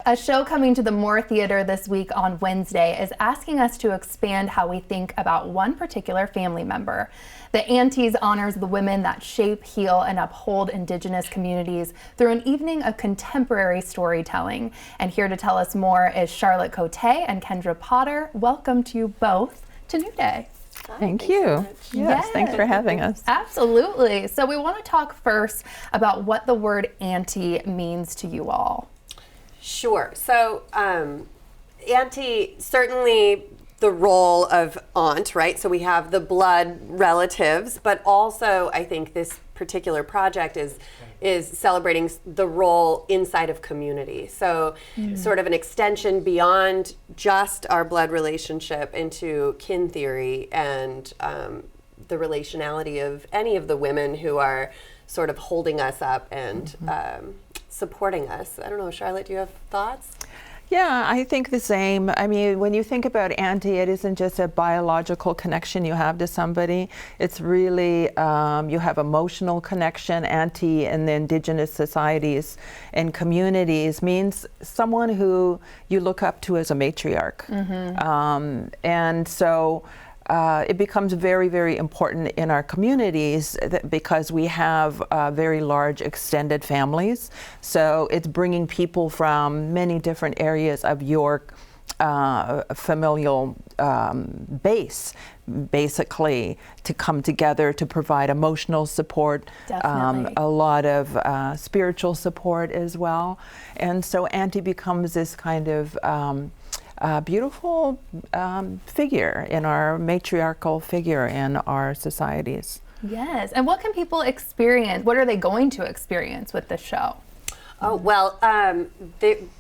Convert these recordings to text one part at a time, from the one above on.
A show coming to the Moore Theater this week on Wednesday is asking us to expand how we think about one particular family member. The Aunties honors the women that shape, heal, and uphold Indigenous communities through an evening of contemporary storytelling. And here to tell us more is Charlotte Cote and Kendra Potter. Welcome to you both to New Day. Thank you. So yes, thanks for having us. Absolutely. So we want to talk first about what the word auntie means to you all. Sure. So auntie, certainly the role of aunt, right? So we have the blood relatives, but also I think this particular project is celebrating the role inside of community. So sort of an extension beyond just our blood relationship into kin theory and the relationality of any of the women who are sort of holding us up and supporting us. I don't know, Charlotte, do you have thoughts? Yeah, I think the same. I mean, when you think about auntie, it isn't just a biological connection you have to somebody. It's really, you have emotional connection. Auntie in the Indigenous societies and communities means someone who you look up to as a matriarch. And so it becomes very, very important in our communities because we have very large extended families. So it's bringing people from many different areas of your familial base, basically, to come together to provide emotional support, a lot of spiritual support as well. And so auntie becomes this kind of beautiful figure in our matriarchal figure in our societies. Yes, and what can people experience? What are they going to experience with this show? Oh, well,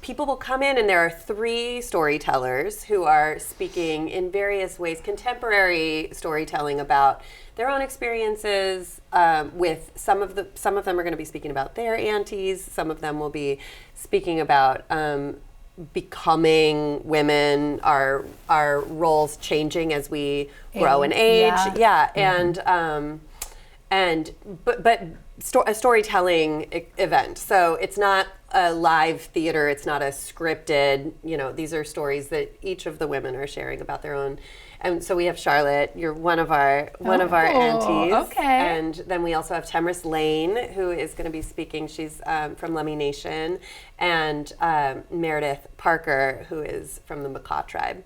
people will come in and there are 3 storytellers who are speaking in various ways, contemporary storytelling about their own experiences with some of them are going to be speaking about their aunties, some of them will be speaking about becoming women, our roles changing as we grow in age. But a storytelling event. So it's not a live theater. It's not a scripted. These are stories that each of the women are sharing about their own. And so we have Charlotte. You're one of our aunties. Okay. And then we also have Temris Lane, who is going to be speaking. She's from Lummi Nation, and Meredith Parker, who is from the Makah tribe.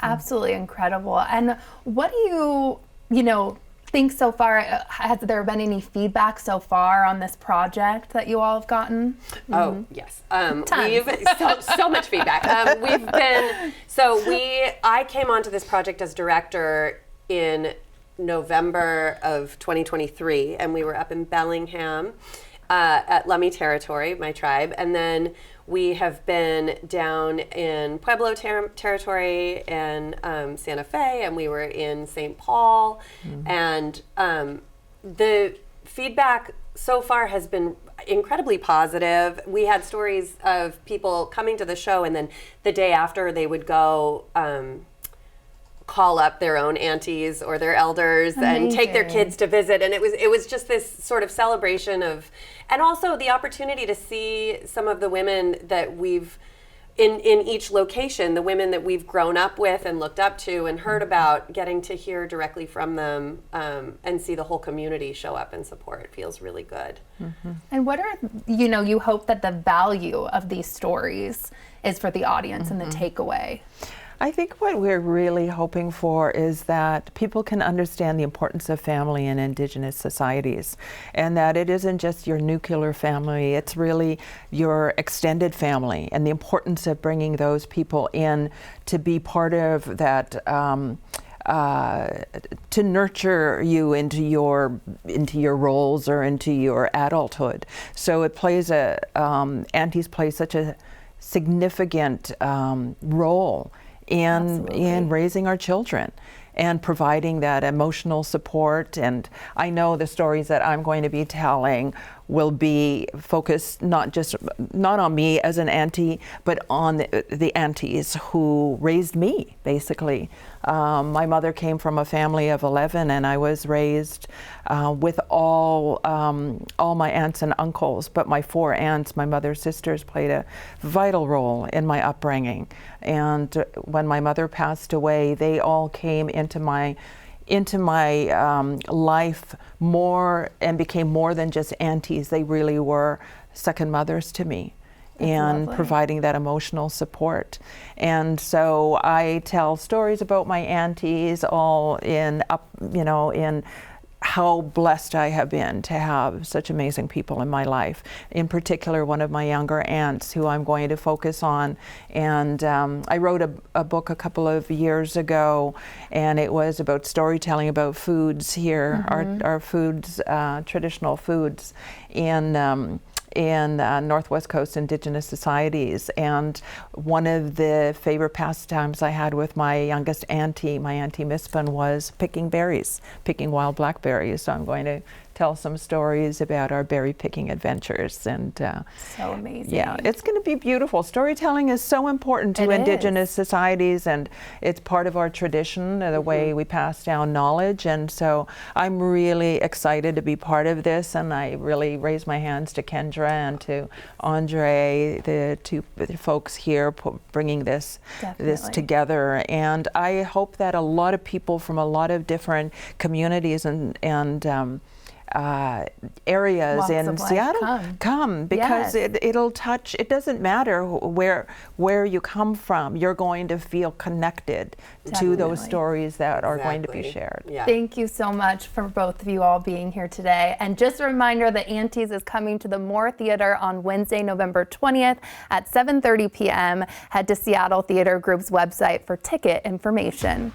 Absolutely incredible. And what do you think so far? Has there been any feedback so far on this project that you all have gotten? Oh, yes. We've so much feedback. I came onto this project as director in November of 2023, and we were up in Bellingham at Lummi territory, my tribe, and then we have been down in Pueblo territory and Santa Fe, and we were in St. Paul. And the feedback so far has been incredibly positive. We had stories of people coming to the show, and then the day after they would go call up their own aunties or their elders and take their kids to visit, and it was just this sort of celebration of, and also the opportunity to see some of the women that we've in each location, the women that we've grown up with and looked up to and heard about, getting to hear directly from them and see the whole community show up and support. It feels really good. And what are, you hope that the value of these stories is for the audience and the takeaway? I think what we're really hoping for is that people can understand the importance of family in Indigenous societies, and that it isn't just your nuclear family, it's really your extended family, and the importance of bringing those people in to be part of that, to nurture you into your roles or into your adulthood. So it plays aunties play such a significant role in raising our children and providing that emotional support. And I know the stories that I'm going to be telling will be focused not on me as an auntie, but on the aunties who raised me, basically. My mother came from a family of 11, and I was raised with all my aunts and uncles, but my 4 aunts, my mother's sisters, played a vital role in my upbringing. And when my mother passed away, they all came into my life more and became more than just aunties. They really were second mothers to me. And lovely. Providing that emotional support. And so I tell stories about my aunties, all in how blessed I have been to have such amazing people in my life. In particular, one of my younger aunts who I'm going to focus on. And I wrote a book a couple of years ago, and it was about storytelling about foods here, our foods, traditional foods in Northwest Coast Indigenous societies. And one of the favorite pastimes I had with my youngest auntie, my Auntie Mispin, was picking berries, picking wild blackberries. So I'm going to tell some stories about our berry picking adventures. And so amazing. Yeah, it's going to be beautiful. Storytelling is so important to Indigenous societies, and it's part of our tradition, the way we pass down knowledge. And so I'm really excited to be part of this, and I really raise my hands to Kendra and to Andre, the 2 folks here bringing this together. And I hope that a lot of people from a lot of different communities and areas Walks in of life Seattle come because it'll touch. It doesn't matter where you come from. You're going to feel connected to those stories that are going to be shared. Yeah. Thank you so much for both of you all being here today. And just a reminder that Aunties is coming to the Moore Theater on Wednesday, November 20th at 7:30 p.m. Head to Seattle Theater Group's website for ticket information.